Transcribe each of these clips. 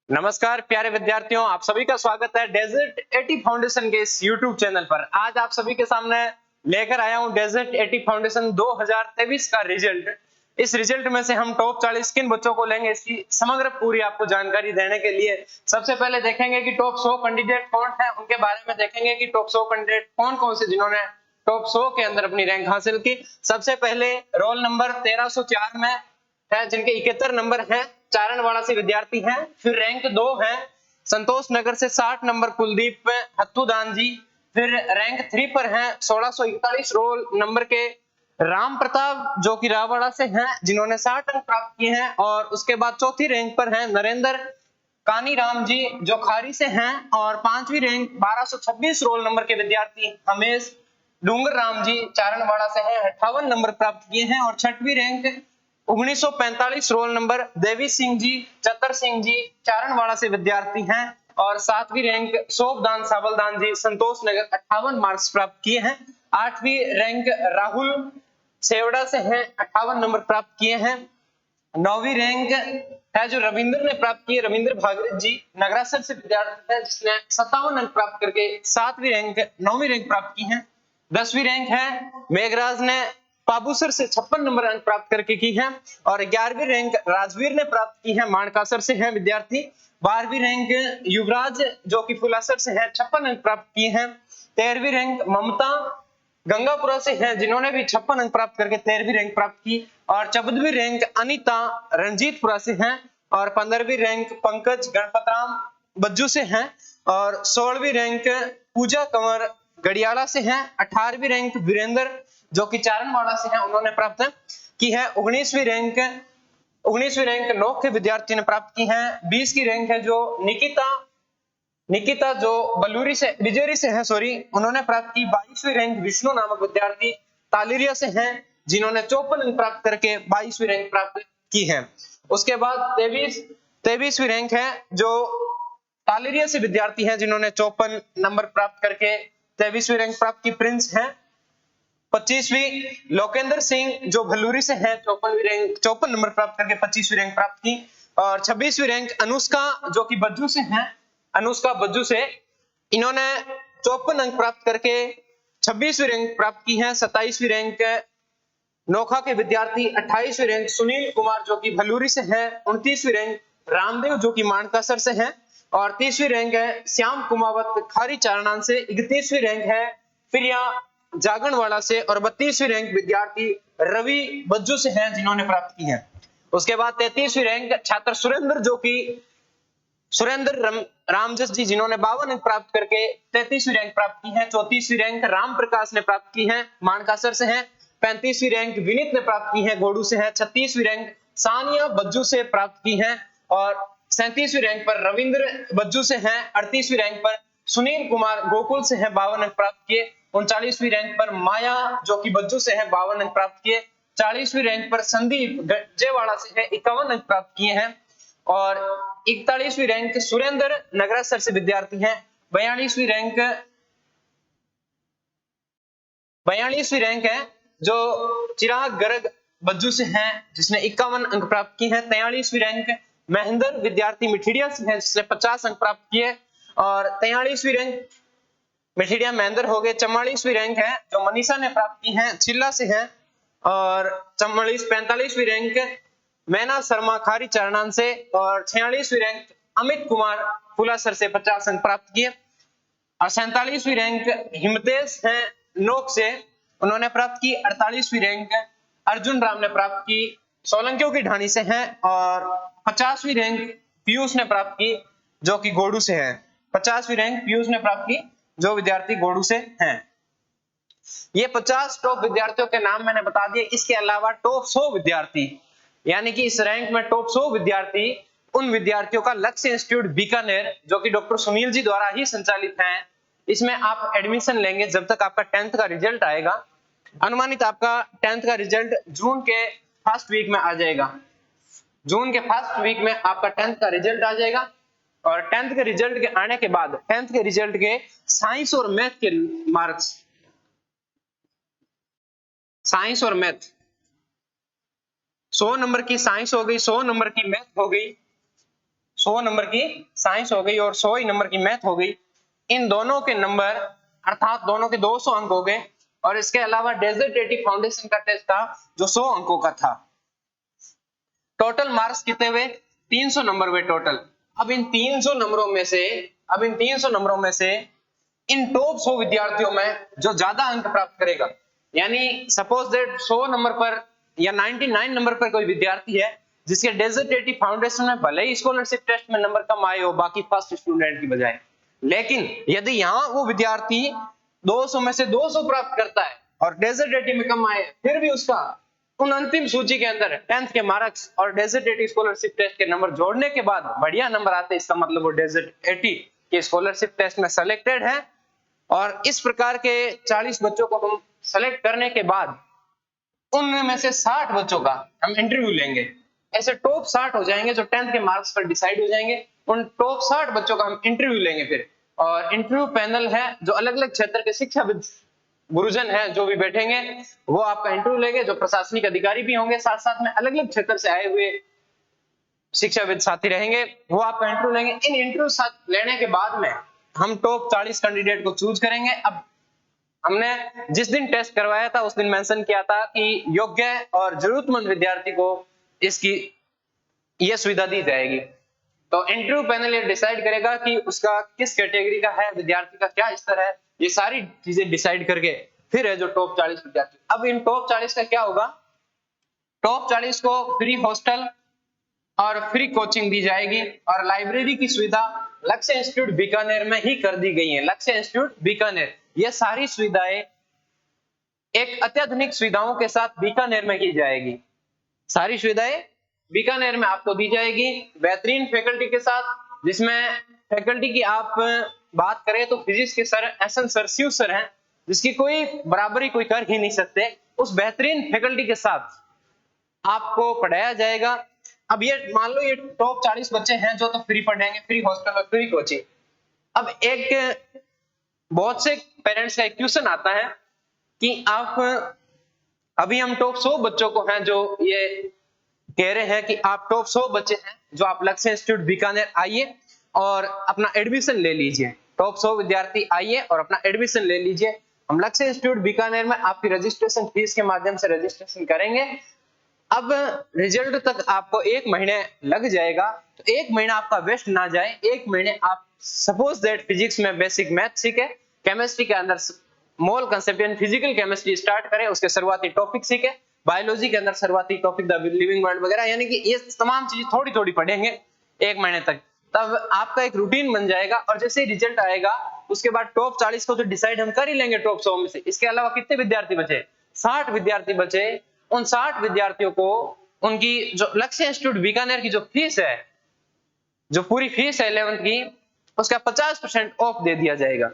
नमस्कार प्यारे विद्यार्थियों, आप सभी का स्वागत है डेजर्ट 80 फाउंडेशन के इस YouTube चैनल पर। आज आप सभी के सामने लेकर आया हूं डेजर्ट 80 फाउंडेशन 2023 का रिजल्ट। इस रिजल्ट में से हम टॉप 40 किन बच्चों को लेंगे, इसकी समग्र पूरी आपको जानकारी देने के लिए सबसे पहले देखेंगे कि टॉप 100 कैंडिडेट कौन है, उनके बारे में देखेंगे कि टॉप 100 कैंडिडेट कौन कौन से जिन्होंने टॉप 100 के अंदर अपनी रैंक हासिल की। सबसे पहले रोल नंबर 1304 में है जिनके 71 नंबर हैं, चारणवाड़ा से विद्यार्थी हैं। फिर रैंक 2 है संतोष नगर से 60 नंबर कुलदीप हत्तुदान जी। फिर रैंक 3 पर हैं 1641 रोल नंबर के राम प्रताप जो कि रावड़ा से हैं, जिन्होंने 60 अंक प्राप्त किए हैं। और उसके बाद चौथी रैंक पर हैं नरेंद्र कानीराम जी जो खारी से हैं। और पांचवी रैंक 1226 रोल नंबर के विद्यार्थी हमेश डूंगर राम जी चारणवाड़ा से हैं, 58 नंबर प्राप्त किए हैं। और छठवीं rank 1945 roll number Devi Singh ji चतर सिंह जी चारणवाड़ा से विद्यार्थी हैं। और सातवीं रैंक शोभदान सावलदान जी संतोष नगर 58 मार्क्स प्राप्त किए हैं। आठवीं रैंक राहुल सेवड़ा से हैं, 58 नंबर प्राप्त किए हैं। नौवीं रैंक है जो रविंद्र ने प्राप्त की, रविंद्र भागवत जी नगरासर से विद्यार्थी है जिसने 57 अंक प्राप्त करके नौवीं रैंक प्राप्त की है। 10वीं रैंक है मेघराज ने पाबूसर से 56 नंबर अंक प्राप्त करके की है। और 11वीं रैंक राजवीर ने प्राप्त की है, मानकासर से है विद्यार्थी। 12वीं रैंक युवराज जो कि फुलासर से है, 56 अंक प्राप्त किए हैं। 13वीं रैंक ममता गंगापुरा से हैं, जिन्होंने भी 56 अंक प्राप्त करके 13वीं रैंक प्राप्त की। और 14वीं रैंक अनीता रंजीतपुरा से हैं। और 15वीं रैंक पंकज गणपतराम बज्जू से हैं। और 16वीं रैंक पूजा कंवर गड़ियाला से हैं। 18वीं रैंक वीरेंद्र जो कि चारणवाड़ा से हैं, उन्होंने प्राप्त की है। 19वीं रैंक नोक के विद्यार्थी ने प्राप्त की है। 20 की रैंक है जो निकिता जो बिजेरी से है, उन्होंने प्राप्त की। 22वीं रैंक विष्णु नामक विद्यार्थी तालिरिया से हैं, जिन्होंने 54 अंक प्राप्त करके 22वीं रैंक प्राप्त की है। उसके बाद 23वीं रैंक है जो तालिरिया से विद्यार्थी हैं, जिन्होंने 54 नंबर प्राप्त करके 23वीं रैंक प्राप्त की, प्रिंस हैं। 25वीं लोकेंद्र सिंह जो भल्लूरी से हैं, 54 नंबर प्राप्त करके 25वीं रैंक प्राप्त की। और 26वीं रैंक अनुष्का जो कि बज्जू से हैं, अनुष्का बज्जू से इन्होंने 54 अंक प्राप्त करके 26वीं रैंक प्राप्त की है। 27वीं रैंक नोखा के विद्यार्थी, 28वीं रैंक सुनील कुमार जो कि भल्लूरी से हैं, 29वीं रैंक रामदेव जो कि मानकासर से हैं। और 30वीं रैंक है श्याम कुमावत खारी चारणान से। 31वीं रैंक है प्रिया जागणवाड़ा से। और 32वीं रैंक विद्यार्थी रवि बज्जू से हैं, जिन्होंने प्राप्त की है। उसके बाद 33वीं रैंक छात्र सुरेंद्र रामजस जी, जिन्होंने 52 अंक प्राप्त करके 33वीं रैंक प्राप्त की है। 34वीं रैंक राम प्रकाश ने प्राप्त की है, मानकासर से हैं। 35वीं रैंक विनीत ने प्राप्त की है, गोडू से है। 36वीं रैंक सानिया बज्जू से प्राप्त की है। और 37वीं रैंक पर रविंद्र बज्जू से हैं। 38वीं रैंक पर सुनील कुमार गोकुल से हैं, 52 अंक प्राप्त किए। 39वीं रैंक पर माया जो कि बज्जू से है, 52 अंक प्राप्त किए। 40वीं रैंक पर संदीप गजेवाड़ा से है, 51 अंक प्राप्त किए हैं। और 41वीं रैंक सुरेंद्र नगरासर से विद्यार्थी हैं। 42वीं रैंक है जो चिराग गर्ग बज्जू से हैं, जिसने 51 अंक प्राप्त किए हैं। 43वीं रैंक महेंद्र विद्यार्थी मिठिडिया से है, जिसने 50 अंक प्राप्त किए। और 43वीं रैंक मिठिडिया महेंद्र हो गए। 44वीं रैंक है जो मनीषा ने प्राप्त की है, चिल्ला से है। और 45वीं रैंक मैना शर्मा खारी चारणान से। और 46वीं रैंक अमित कुमार फुलासर से 50 अंक प्राप्त किए। और 47वीं रैंक हिमतेश है नोक से, उन्होंने प्राप्त की। 48वीं रैंक अर्जुन राम ने प्राप्त की, सोलंकियों की ढाणी से हैं। और 50वीं रैंक पीयूष ने प्राप्त की जो कि गोडू से है। 50वीं रैंक पीयूष ने प्राप्त की जो विद्यार्थी गोडू से हैं। ये 50 टॉप विद्यार्थियों के नाम मैंने बता दिए। इसके अलावा टॉप 100 विद्यार्थी, यानी कि इस रैंक में टॉप 100 विद्यार्थी उन विद्यार्थियों का लक्ष्य इंस्टीट्यूट बीकानेर जो कि डॉक्टर सुनील जी द्वारा ही संचालित है, इसमें आप एडमिशन लेंगे जब तक आपका 10th का रिजल्ट आएगा। अनुमानित आपका 10th का रिजल्ट जून के फर्स्ट वीक में आ जाएगा। जून के फर्स्ट वीक में आपका 10th का रिजल्ट आ जाएगा। और 10th के रिजल्ट के आने के बाद 10th के रिजल्ट के साइंस और मैथ के मार्क्स, साइंस और मैथ 100 नंबर की साइंस हो गई, 100 नंबर की मैथ हो गई, 100 नंबर की साइंस हो गई और 100 ही नंबर की मैथ हो गई, इन दोनों के नंबर अर्थात दोनों के 200 अंक हो गए। और इसके अलावा डेजर्ट एटी फाउंडेशन का टेस्ट था जो 100 अंकों का था। टोटल मार्क्स कितने हुए? 300 नंबर हुए टोटल। अब इन 300 नंबरों में से इन टॉप 100 विद्यार्थियों में जो ज्यादा अंक प्राप्त करेगा, यानी सपोज दैट 100 नंबर पर या 99 नंबर पर कोई विद्यार्थी है जिसके डेजर्ट एटी फाउंडेशन में भले ही स्कॉलरशिप टेस्ट में नंबर कम आए हो बाकी फर्स्ट स्टूडेंट की बजाय, लेकिन यदि यहाँ वो विद्यार्थी 200 में से 200 प्राप्त करता है और डेजर्ट एटी में कम आए, फिर भी उसका उन अंतिम सूची के अंदर 10th के मार्क्स और डेजर्ट एटी स्कॉलरशिप टेस्ट के नंबर जोड़ने के बाद बढ़िया नंबर आते हैं, इसका मतलब वो डेजर्ट एटी के स्कॉलरशिप टेस्ट में सेलेक्टेड है। और इस प्रकार के 40 बच्चों को हम सेलेक्ट करने के बाद उनमें से 60 बच्चों का हम इंटरव्यू लेंगे। ऐसे टॉप 60 हो जाएंगे जो 10th के मार्क्स पर डिसाइड हो जाएंगे। उन टॉप 60 बच्चों का हम इंटरव्यू लेंगे फिर, और इंटरव्यू पैनल है जो अलग अलग क्षेत्र के शिक्षाविद गुरुजन है जो भी बैठेंगे वो आपका इंटरव्यू लेंगे, जो प्रशासनिक अधिकारी भी होंगे, साथ साथ में अलग अलग क्षेत्र से आए हुए शिक्षाविद साथी रहेंगे, वो आपका इंटरव्यू लेंगे। इन इंटरव्यू साथ लेने के बाद में हम टॉप 40 कैंडिडेट को चूज करेंगे। अब हमने जिस दिन टेस्ट करवाया था उस दिन मेंशन किया था कि योग्य और जरूरतमंद विद्यार्थी को इसकी यह सुविधा दी जाएगी। तो इंटरव्यू पैनल ये डिसाइड करेगा कि उसका किस कैटेगरी का है, विद्यार्थी का क्या स्तर है, ये सारी चीजें डिसाइड करके फिर है जो टॉप 40 विद्यार्थी। अब इन टॉप 40 का क्या होगा? टॉप 40 को फ्री हॉस्टल और फ्री कोचिंग दी जाएगी और लाइब्रेरी की सुविधा लक्ष्य इंस्टीट्यूट बीकानेर में ही कर दी गई है। लक्ष्य इंस्टीट्यूट बीकानेर, ये सारी सुविधाएं एक अत्याधुनिक सुविधाओं के साथ बीकानेर में की जाएगी। सारी सुविधाएं बीकानेर में आपको दी जाएगी बेहतरीन फैकल्टी के साथ, जिसमें फैकल्टी की आप बात करें तो फिजिक्स के sir SN sir, Shiv sir हैं, जिसकी कोई बराबरी कोई कर ही नहीं सकते। उस बेहतरीन फैकल्टी के साथ आपको पढ़ाया जाएगा। अब ये मान लो ये टॉप 40 बच्चे हैं जो तो फ्री पढ़ेंगे, फ्री हॉस्टल और फ्री कोचिंग। अब एक बहुत से पेरेंट्स का एक क्वेश्चन आता है कि आप अभी हम टॉप 100 बच्चों को हैं जो ये कह रहे हैं कि आप टॉप 100 बच्चे हैं जो आप लक्ष्य इंस्टीट्यूट बीकानेर आइए और अपना एडमिशन ले लीजिए। टॉप 100 विद्यार्थी आइए और अपना एडमिशन ले लीजिए। हम लक्ष्य इंस्टीट्यूट बीकानेर में आपकी रजिस्ट्रेशन फीस के माध्यम से रजिस्ट्रेशन करेंगे। अब रिजल्ट तक आपको 1 महीने लग जाएगा, तो 1 महीना आपका वेस्ट ना जाए। 1 महीने आप सपोज दैट फिजिक्स में बेसिक मैथ सीखे, केमिस्ट्री के अंदर मोल कंसेप्ट यानी फिजिकल केमिस्ट्री स्टार्ट करें, उसके शुरुआती टॉपिक सीखे, बायोलॉजी के अंदर शुरुआती टॉपिक द लिविंग वर्ल्ड वगैरह, यानी कि ये तमाम चीजें थोड़ी थोड़ी पढ़ेंगे 1 महीने तक। तब आपका एक रूटीन बन जाएगा और जैसे ही रिजल्ट आएगा उसके बाद टॉप 40 को तो डिसाइड हम कर ही लेंगे टॉप 100 में से। इसके अलावा कितने विद्यार्थी बचे? 60 विद्यार्थी बचे। उन 60 विद्यार्थियों को उनकी जो लक्ष्य इंस्टीट्यूट बीकानेर की जो फीस है, जो पूरी फीस है 11th की, उसका 50% ऑफ दे दिया जाएगा।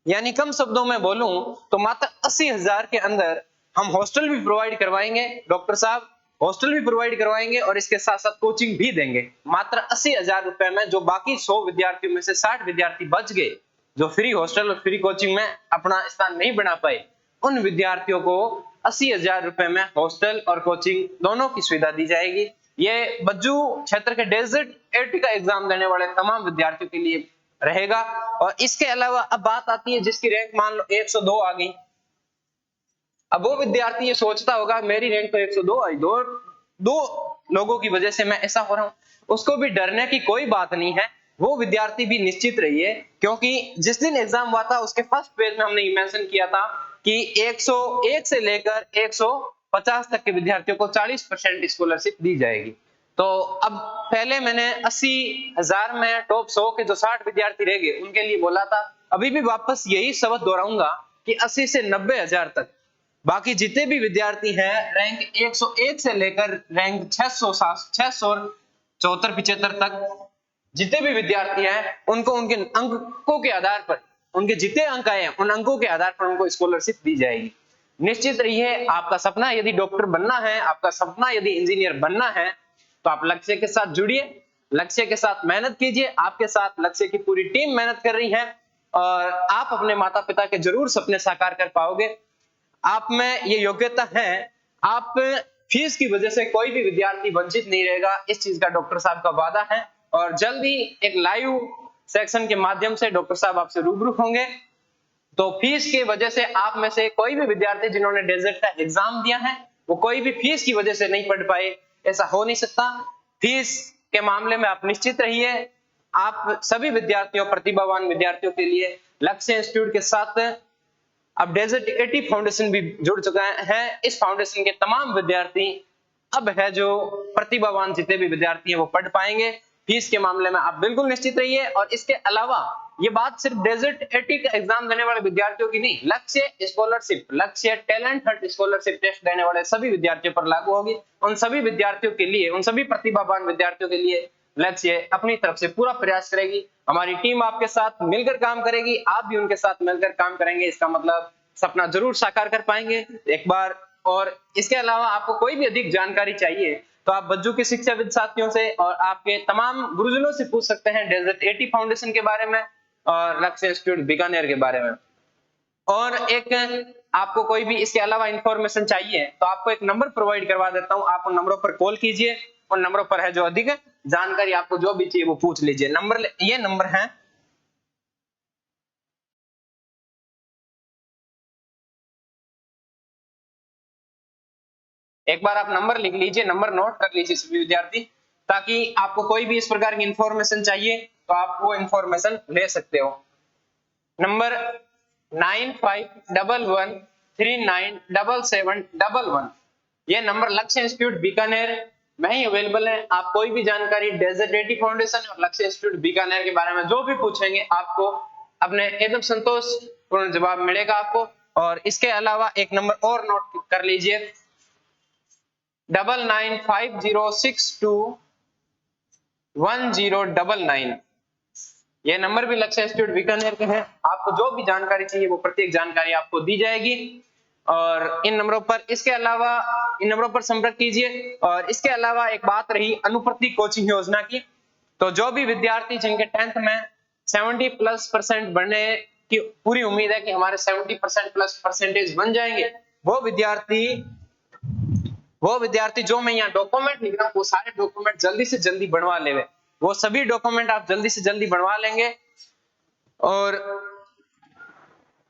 यानी कम शब्दों में बोलूं तो मात्र 80,000 के अंदर हम हॉस्टल भी प्रोवाइड करवाएंगे, डॉक्टर साहब हॉस्टल भी प्रोवाइड करवाएंगे और इसके साथ साथ कोचिंग भी देंगे। मात्र 80,000 रुपए में जो बाकी 100 विद्यार्थियों में से 60 विद्यार्थी बच गए जो फ्री हॉस्टल और फ्री कोचिंग में अपना स्थान नहीं बना पाए, उन विद्यार्थियों को 80,000 रुपए में हॉस्टल और कोचिंग दोनों की सुविधा दी जाएगी। ये बज्जू क्षेत्र के डेजर्ट एटी का एग्जाम देने वाले तमाम विद्यार्थियों के लिए रहेगा। और इसके अलावा अब बात आती है जिसकी रैंक मान लो 102 आ गई। अब वो विद्यार्थी ये सोचता होगा मेरी रैंक तो 102 आई, दो लोगों की वजह से मैं ऐसा हो रहा हूं। उसको भी डरने की कोई बात नहीं है, वो विद्यार्थी भी निश्चित रहिए, क्योंकि जिस दिन एग्जाम हुआ था उसके फर्स्ट पेज में हमने मेंशन किया था कि 101 से लेकर 150 तक के विद्यार्थियों को 40% स्कॉलरशिप दी जाएगी। तो अब पहले मैंने 80,000 में टॉप 100 के जो 60 विद्यार्थी रह गए उनके लिए बोला था, अभी भी वापस यही शब्द दोहराऊंगा कि 80 से 90,000 तक बाकी जितने भी विद्यार्थी हैं रैंक 101 से लेकर रैंक 674 75 तक जितने भी विद्यार्थी हैं उनको उनके अंकों के आधार पर, उनके जितने अंक आए हैं उन अंकों के आधार पर उनको स्कॉलरशिप दी जाएगी। निश्चित रहिए, आपका सपना यदि डॉक्टर बनना है, आपका सपना यदि इंजीनियर बनना है, तो आप लक्ष्य के साथ जुड़िए, लक्ष्य के साथ मेहनत कीजिए। आपके साथ लक्ष्य की पूरी टीम मेहनत कर रही है और आप अपने माता पिता के जरूर सपने साकार कर पाओगे। आप में ये योग्यता है, आप फीस की वजह से कोई भी विद्यार्थी वंचित नहीं रहेगा, इस चीज का डॉक्टर साहब का वादा है। और जल्दी एक लाइव सेक्शन के माध्यम से डॉक्टर साहब आपसे रूबरू होंगे। तो फीस की वजह से आप में से कोई भी विद्यार्थी जिन्होंने डेजर्ट का एग्जाम दिया है वो कोई भी फीस की वजह से नहीं पढ़ पाए, ऐसा हो नहीं सकता। फीस के मामले में आप निश्चित रहिए। आप सभी विद्यार्थियों, प्रतिभावान विद्यार्थियों के लिए लक्ष्य इंस्टीट्यूट के साथ अब डेजर्ट 80 फाउंडेशन भी जुड़ चुका है। इस फाउंडेशन के तमाम विद्यार्थी अब है जो प्रतिभावान जितने भी विद्यार्थी हैं वो पढ़ पाएंगे। फीस के मामले में आप बिल्कुल निश्चित रहिए। और इसके अलावा ये बात सिर्फ डेजर्ट 80 का एग्जाम देने वाले विद्यार्थियों की नहीं, लक्ष्य स्कॉलरशिप, लक्ष्य टैलेंट हंट स्कॉलरशिप टेस्ट देने वाले सभी विद्यार्थियों पर लागू होगी। उन सभी विद्यार्थियों के लिए, उन सभी प्रतिभावान विद्यार्थियों के लिए लक्ष्य अपनी तरफ से पूरा प्रयास करेगी। हमारी टीम आपके साथ मिलकर काम करेगी, आप भी उनके साथ मिलकर काम करेंगे। इसका मतलब सपना जरूर साकार कर पाएंगे एक बार। और इसके अलावा आपको कोई भी अधिक जानकारी चाहिए तो आप बज्जू के शिक्षाविद साथियों से और आपके तमाम गुरुजनों से पूछ सकते हैं डेजर्ट 80 फाउंडेशन के बारे में और लक्ष्य इंस्टीट्यूट बीकानेर के बारे में। और एक आपको कोई भी इसके अलावा इंफॉर्मेशन चाहिए तो आपको एक नंबर प्रोवाइड करवा देता हूं, आप उन नंबरों पर कॉल कीजिए। उन नंबरों पर है जो अधिक जानकारी आपको जो भी चाहिए वो पूछ लीजिए। ये नंबर है एक बार आप नंबर लिख लीजिए, नंबर नोट कर लीजिए सभी विद्यार्थी, ताकि आपको कोई भी इस प्रकार की इंफॉर्मेशन चाहिए तो आप वो इंफॉर्मेशन ले सकते हो। नंबर 9511397711। ये नंबर लक्ष्य इंस्टीट्यूट बीकानेर में ही अवेलेबल है। आप कोई भी जानकारी डेजर्ट 80 फाउंडेशन और लक्ष्य इंस्टीट्यूट बीकानेर के बारे में जो भी पूछेंगे आपको अपने एकदम संतोषपूर्ण जवाब मिलेगा आपको। और इसके अलावा एक नंबर और नोट कर लीजिए, 9950621099। ये नंबर भी लक्ष्य इंस्टीट्यूट बीकानेर के हैं। आपको जो भी जानकारी चाहिए वो प्रत्येक जानकारी आपको दी जाएगी। और इन नंबरों पर, इसके अलावा इन नंबरों पर संपर्क कीजिए। और इसके अलावा एक बात रही अनुप्रति कोचिंग योजना की, तो जो भी विद्यार्थी जिनके 10th में 70+ % बनने की पूरी उम्मीद है कि हमारे 70% प्लस परसेंटेज बन जाएंगे, वो विद्यार्थी जो मैं यहाँ डॉक्यूमेंट लिख रहा हूँ वो सारे डॉक्यूमेंट जल्दी से जल्दी बनवा ले। वो सभी डॉक्यूमेंट आप जल्दी से जल्दी बनवा लेंगे। और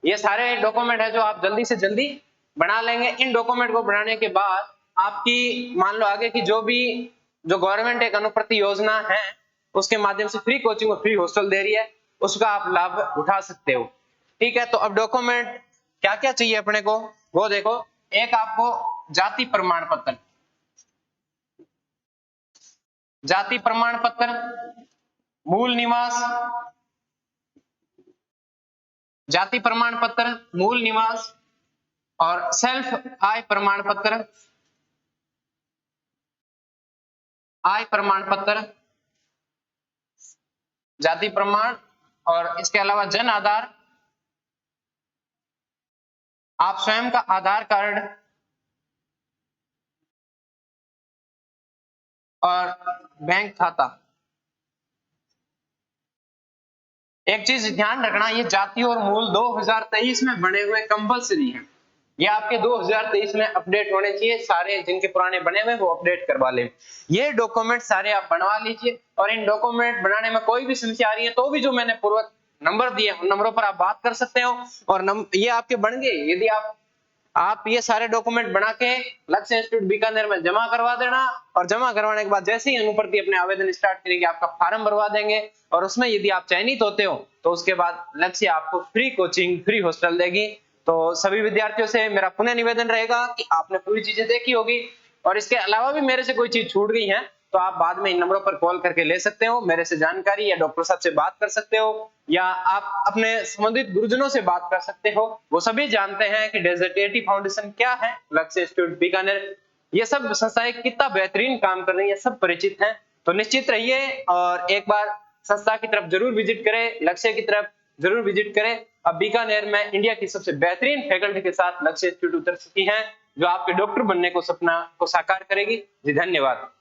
ये सारे डॉक्यूमेंट है जो आप जल्दी से जल्दी बना लेंगे। इन डॉक्यूमेंट को बनाने के बाद आपकी मान लो आगे की जो गवर्नमेंट एक अनुप्रति योजना है उसके माध्यम से फ्री कोचिंग और फ्री हॉस्टल दे रही है, उसका आप लाभ उठा सकते हो। ठीक है, तो अब डॉक्यूमेंट क्या क्या चाहिए अपने को वो देखो। एक आपको जाति प्रमाण पत्र, मूल निवास, जाति प्रमाण पत्र, मूल निवास और सेल्फ आय प्रमाण पत्र, जाति प्रमाण। और इसके अलावा जन आधार, आप स्वयं का आधार कार्ड और बैंक खाता। एक चीज ध्यान रखना, ये जाति और मूल 2023 में बने हुए कंपलसरी हैं। ये आपके 2023 में अपडेट होने चाहिए। सारे जिनके पुराने बने हुए वो अपडेट करवा लें। ये डॉक्यूमेंट सारे आप बनवा लीजिए। और इन डॉक्यूमेंट बनाने में कोई भी समस्या आ रही है तो भी जो मैंने पूर्व नंबर दिए उन नंबरों पर आप बात कर सकते हो। और ये आपके बन गए, यदि आप ये सारे डॉक्यूमेंट बना के लक्ष्य इंस्टीट्यूट बीकानेर में जमा करवा देना। और जमा करवाने के बाद जैसे ही अनुप्रति अपने आवेदन स्टार्ट करेंगे आपका फॉर्म भरवा देंगे। और उसमें यदि आप चयनित होते हो तो उसके बाद लक्ष्य आपको फ्री कोचिंग, फ्री हॉस्टल देगी। तो सभी विद्यार्थियों से मेरा पुनः निवेदन रहेगा कि आपने पूरी चीजें देखी होगी। और इसके अलावा भी मेरे से कोई चीज छूट गई है तो आप बाद में इन नंबरों पर कॉल करके ले सकते हो, मेरे से जानकारी, या डॉक्टर साहब से बात कर सकते हो, या आप अपने संबंधित गुरुजनों से बात कर सकते हो। वो सभी जानते हैं कि डेजर्ट 80 फाउंडेशन क्या है, लक्ष्य इंस्टीट्यूट बीकानेर, ये सब संस्थाएं कितना बेहतरीन काम कर रही है, सब परिचित हैं। तो निश्चित रहिए और एक बार संस्था की तरफ जरूर विजिट करें, लक्ष्य की तरफ जरूर विजिट करें। अब बीकानेर में इंडिया की सबसे बेहतरीन फैकल्टी के साथ लक्ष्य इंस्टीट्यूट उतर चुकी है जो आपके डॉक्टर बनने को सपना को साकार करेगी। जी धन्यवाद।